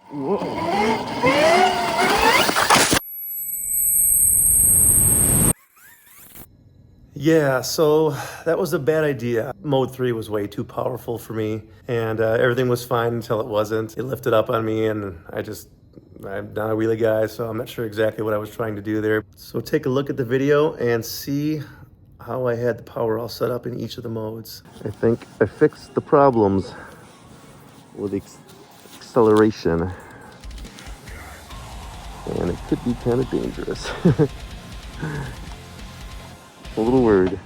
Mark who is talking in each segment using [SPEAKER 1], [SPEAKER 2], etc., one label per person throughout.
[SPEAKER 1] Whoa. Yeah, so that was a bad idea. Mode 3 was way too powerful for me, and everything was fine until it wasn't. It lifted up on me, and I'm not a wheelie guy, so I'm not sure exactly what I was trying to do there. So take a look at the video and see how I had the power all set up in each of the modes. I think I fixed the problems with acceleration, and it could be kind of dangerous. A little worried,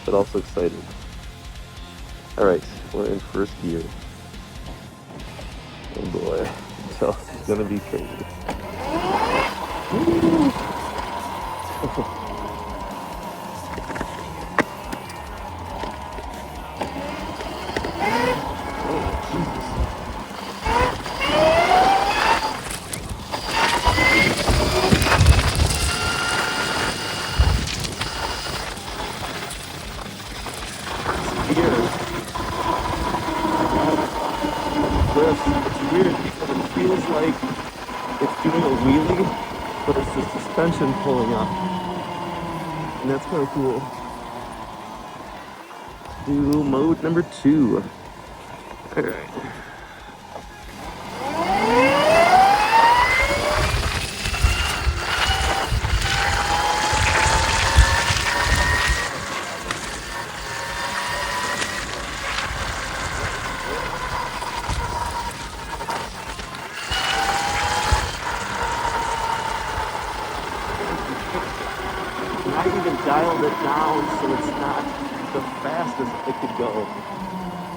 [SPEAKER 1] but also excited. All right, we're in first gear. Oh boy, so it's gonna be crazy. It's weird because it feels like it's doing a wheelie, but it's the suspension pulling up, and that's kind of cool. Do mode number 2. All right. I even dialed it down so it's not the fastest it could go,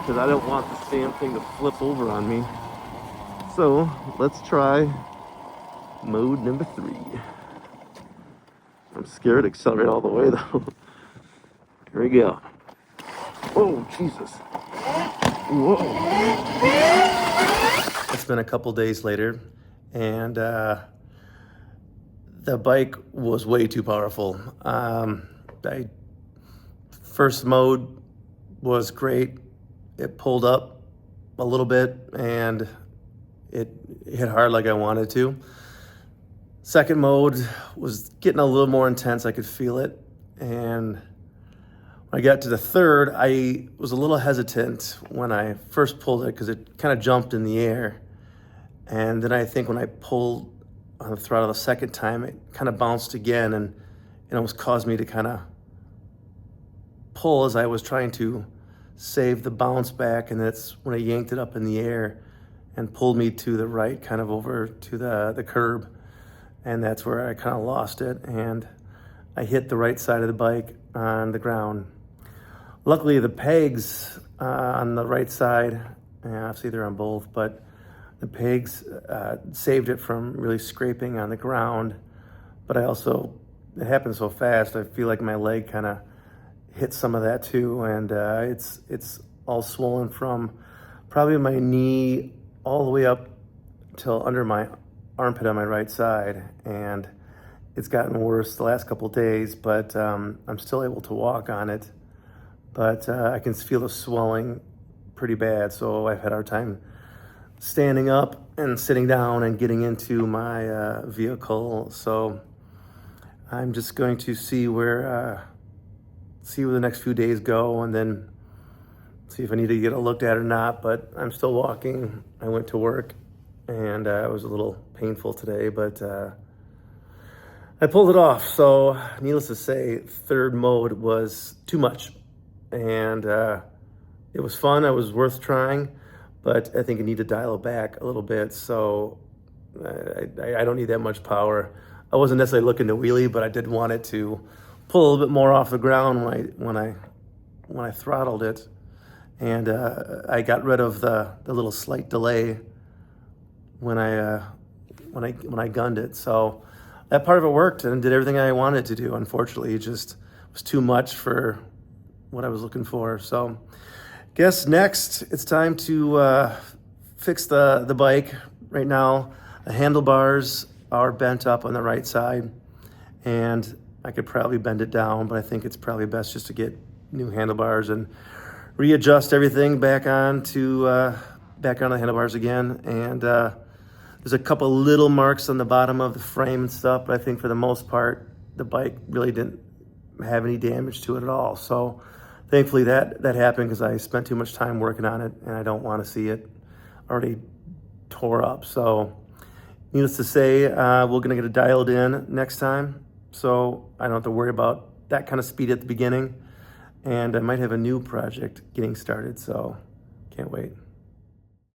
[SPEAKER 1] because I don't want this damn thing to flip over on me. So let's try mode number 3. I'm scared to accelerate all the way though. Here we go. Oh, Jesus. Whoa. It's been a couple days later, and the bike was way too powerful. First mode was great. It pulled up a little bit and it hit hard like I wanted to. Second mode was getting a little more intense. I could feel it. And when I got to the third, I was a little hesitant when I first pulled it because it kind of jumped in the air. And then I think when I pulled on the throttle the second time, it kind of bounced again, and it almost caused me to kind of pull as I was trying to save the bounce back, and that's when I yanked it up in the air and pulled me to the right, kind of over to the curb, and that's where I kind of lost it, and I hit the right side of the bike on the ground. Luckily, the pegs on the right side, obviously they're on both, but the pegs saved it from really scraping on the ground, but it happened so fast, I feel like my leg kind of hit some of that too, and it's all swollen from probably my knee all the way up till under my armpit on my right side, and it's gotten worse the last couple of days, but I'm still able to walk on it, but I can feel the swelling pretty bad, so I've had a hard time standing up and sitting down and getting into my vehicle. So I'm just going to see where the next few days go, and then see if I need to get it looked at or not. But I'm still walking. I went to work, and it was a little painful today, but I pulled it off. So needless to say, third mode was too much, and it was fun. It was worth trying, but I think I need to dial it back a little bit. So I don't need that much power. I wasn't necessarily looking to wheelie, but I did want it to pull a little bit more off the ground when I throttled it, and I got rid of the little slight delay when I gunned it. So that part of it worked and did everything I wanted it to do. Unfortunately, it just was too much for what I was looking for. So guess next it's time to fix the bike. Right now, the handlebars are bent up on the right side, and I could probably bend it down, but I think it's probably best just to get new handlebars and readjust everything back on the handlebars again. And There's a couple little marks on the bottom of the frame and stuff, but I think for the most part, the bike really didn't have any damage to it at all. So thankfully that happened, because I spent too much time working on it and I don't want to see it already tore up. So needless to say, we're gonna get it dialed in next time, so I don't have to worry about that kind of speed at the beginning. And I might have a new project getting started, so can't wait.